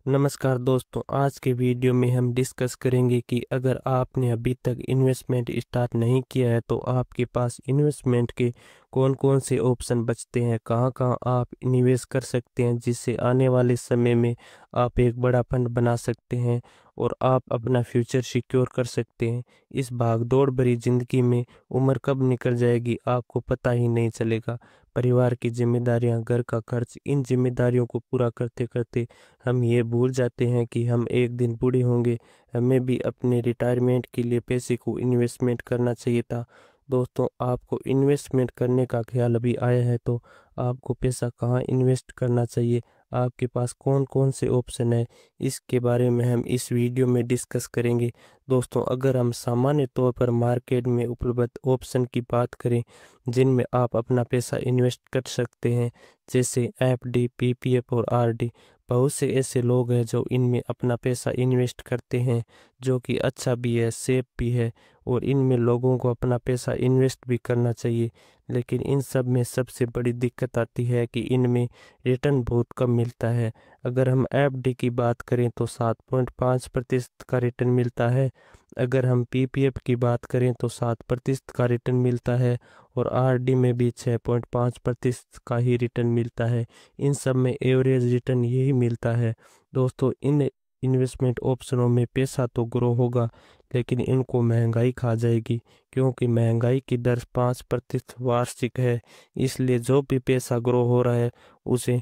नमस्कार दोस्तों, आज के वीडियो में हम डिस्कस करेंगे कि अगर आपने अभी तक इन्वेस्टमेंट स्टार्ट नहीं किया है तो आपके पास इन्वेस्टमेंट के कौन कौन से ऑप्शन बचते हैं, कहां कहां आप निवेश कर सकते हैं, जिससे आने वाले समय में आप एक बड़ा फंड बना सकते हैं और आप अपना फ्यूचर सिक्योर कर सकते हैं। इस भाग दौड़ भरी जिंदगी में उम्र कब निकल जाएगी आपको पता ही नहीं चलेगा। परिवार की जिम्मेदारियां, घर का खर्च, इन जिम्मेदारियों को पूरा करते करते हम ये भूल जाते हैं कि हम एक दिन बूढ़े होंगे। हमें भी अपने रिटायरमेंट के लिए पैसे को इन्वेस्टमेंट करना चाहिए था। दोस्तों, आपको इन्वेस्टमेंट करने का ख्याल अभी आया है तो आपको पैसा कहाँ इन्वेस्ट करना चाहिए, आपके पास कौन कौन से ऑप्शन है, इसके बारे में हम इस वीडियो में डिस्कस करेंगे। दोस्तों, अगर हम सामान्य तौर पर मार्केट में उपलब्ध ऑप्शन की बात करें जिनमें आप अपना पैसा इन्वेस्ट कर सकते हैं, जैसे एफडी, पीपीएफ और आरडी, बहुत से ऐसे लोग हैं जो इनमें अपना पैसा इन्वेस्ट करते हैं, जो कि अच्छा भी है, सेफ भी है और इनमें लोगों को अपना पैसा इन्वेस्ट भी करना चाहिए। लेकिन इन सब में सबसे बड़ी दिक्कत आती है कि इनमें रिटर्न बहुत कम मिलता है। अगर हम एफडी की बात करें तो 7.5% का रिटर्न मिलता है। अगर हम पीपीएफ की बात करें तो 7% का रिटर्न मिलता है और आरडी में भी 6.5% का ही रिटर्न मिलता है। इन सब में एवरेज रिटर्न यही मिलता है। दोस्तों, इन इन्वेस्टमेंट ऑप्शनों में पैसा तो ग्रो होगा, लेकिन इनको महंगाई खा जाएगी, क्योंकि महंगाई की दर 5% वार्षिक है। इसलिए जो भी पैसा ग्रो हो रहा है उसे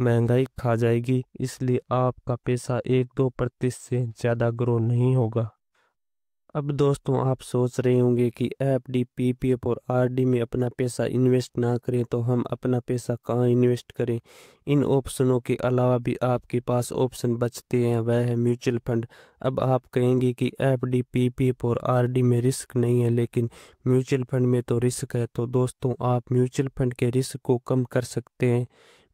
महंगाई खा जाएगी, इसलिए आपका पैसा 1-2% से ज़्यादा ग्रो नहीं होगा। अब दोस्तों, आप सोच रहे होंगे कि एफडी, पीपीएफ और आरडी में अपना पैसा इन्वेस्ट ना करें तो हम अपना पैसा कहाँ इन्वेस्ट करें। इन ऑप्शनों के अलावा भी आपके पास ऑप्शन बचते हैं, वह है म्यूचुअल फंड। अब आप कहेंगे कि एफडी, पीपीएफ और आरडी में रिस्क नहीं है, लेकिन म्यूचुअल फंड में तो रिस्क है। तो दोस्तों, आप म्यूचुअल फंड के रिस्क को कम कर सकते हैं।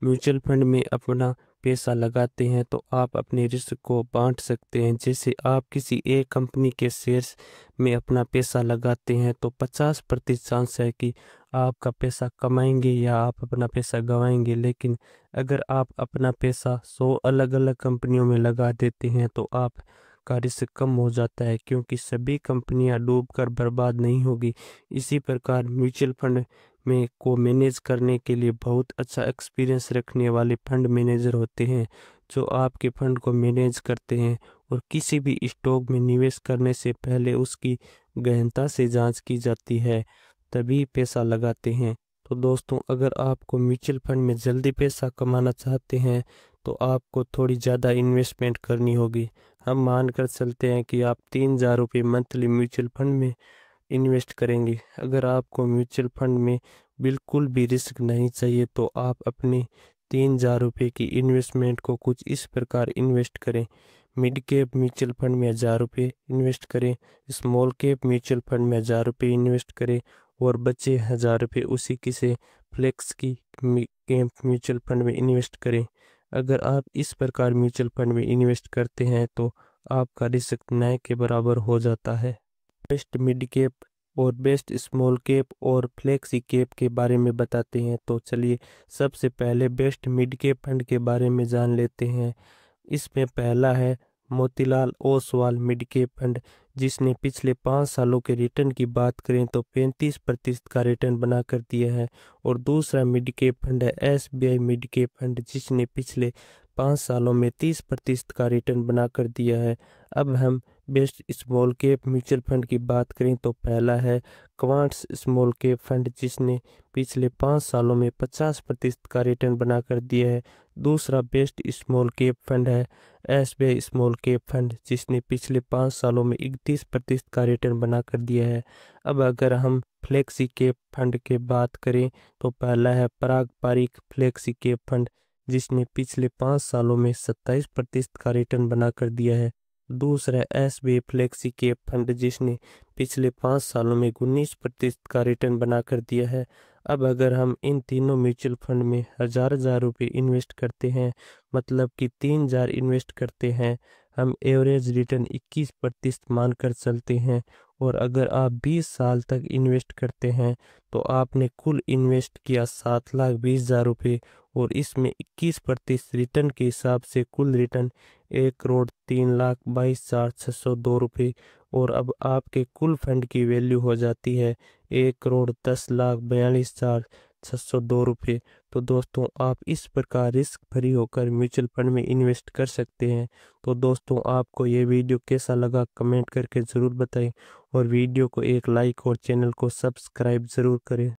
म्यूचुअल फंड में अपना पैसा लगाते हैं तो आप अपने रिस्क को बांट सकते हैं। जैसे आप किसी एक कंपनी के शेयर्स में अपना पैसा लगाते हैं तो 50% चांस है कि आपका पैसा कमाएंगे या आप अपना पैसा गंवाएंगे। लेकिन अगर आप अपना पैसा 100 अलग अलग कंपनियों में लगा देते हैं तो आप का रिस्क कम हो जाता है, क्योंकि सभी कंपनियां डूबकर बर्बाद नहीं होगी। इसी प्रकार म्यूचुअल फंड में को मैनेज करने के लिए बहुत अच्छा एक्सपीरियंस रखने वाले फंड मैनेजर होते हैं, जो आपके फंड को मैनेज करते हैं और किसी भी स्टॉक में निवेश करने से पहले उसकी गहनता से जांच की जाती है, तभी पैसा लगाते हैं। तो दोस्तों, अगर आपको म्यूचुअल फंड में जल्दी पैसा कमाना चाहते हैं तो आपको थोड़ी ज़्यादा इन्वेस्टमेंट करनी होगी। हम मानकर चलते हैं कि आप 3,000 रुपये मंथली म्यूचुअल फंड में इन्वेस्ट करेंगे। अगर आपको म्यूचुअल फंड में बिल्कुल भी रिस्क नहीं चाहिए तो आप अपने 3,000 रुपये की इन्वेस्टमेंट को कुछ इस प्रकार इन्वेस्ट करें। मिड कैप म्यूचुअल फंड में 1,000 रुपये इन्वेस्ट करें, स्मॉल कैप म्यूचुअल फंड में 1,000 रुपये इन्वेस्ट करें और बचे 1,000 रुपये उसी किसी फ्लेक्स की कैप म्यूचुअल फंड में इन्वेस्ट करें। अगर आप इस प्रकार म्यूचुअल फंड में इन्वेस्ट करते हैं तो आपका रिस्क नए के बराबर हो जाता है। बेस्ट मिड कैप और बेस्ट स्मॉल कैप और फ्लेक्सी कैप के बारे में बताते हैं, तो चलिए सबसे पहले बेस्ट मिड कैप फंड के बारे में जान लेते हैं। इसमें पहला है Motilal Oswal mid cap fund, जिसने पिछले 5 सालों के रिटर्न की बात करें तो 35% का रिटर्न बना कर दिया है। और दूसरा मिड कैप फंड है एसबीआई मिड कैप फंड, जिसने पिछले 5 सालों में 30% का रिटर्न बना कर दिया है। अब हम best small cap mutual fund की बात करें तो पहला है क्वांट्स स्मॉल कैप फंड, जिसने पिछले 5 सालों में 50% का रिटर्न बना कर दिया है। दूसरा बेस्ट स्मॉल कैप फंड है एसबीआई स्मॉल कैप फंड, जिसने पिछले 5 सालों में 31% का रिटर्न बना कर दिया है। अब अगर हम फ्लेक्सी कैप फंड की बात करें तो पहला है पराग पारिक फ्लेक्सी कैप फंड, जिसने पिछले 5 सालों में 27% का रिटर्न बना कर दिया है। दूसरा एसबीआई फ्लेक्सी कैप फंड, जिसने पिछले 5 सालों में 19% का रिटर्न बना कर दिया है। अब अगर हम इन तीनों म्यूचुअल फंड में 1,000 रुपये इन्वेस्ट करते हैं, मतलब कि 3,000 इन्वेस्ट करते हैं, हम एवरेज रिटर्न 21% मानकर चलते हैं। और अगर आप 20 साल तक इन्वेस्ट करते हैं तो आपने कुल इन्वेस्ट किया 7,20,000 रुपये, और इसमें 21% रिटर्न के हिसाब से कुल रिटर्न 1,03,22,602 रुपये। और अब आपके कुल फंड की वैल्यू हो जाती है 1,10,42,602 रुपये। तो दोस्तों, आप इस प्रकार रिस्क फ्री होकर म्यूचुअल फंड में इन्वेस्ट कर सकते हैं। तो दोस्तों, आपको ये वीडियो कैसा लगा कमेंट करके ज़रूर बताएं, और वीडियो को एक लाइक और चैनल को सब्सक्राइब ज़रूर करें।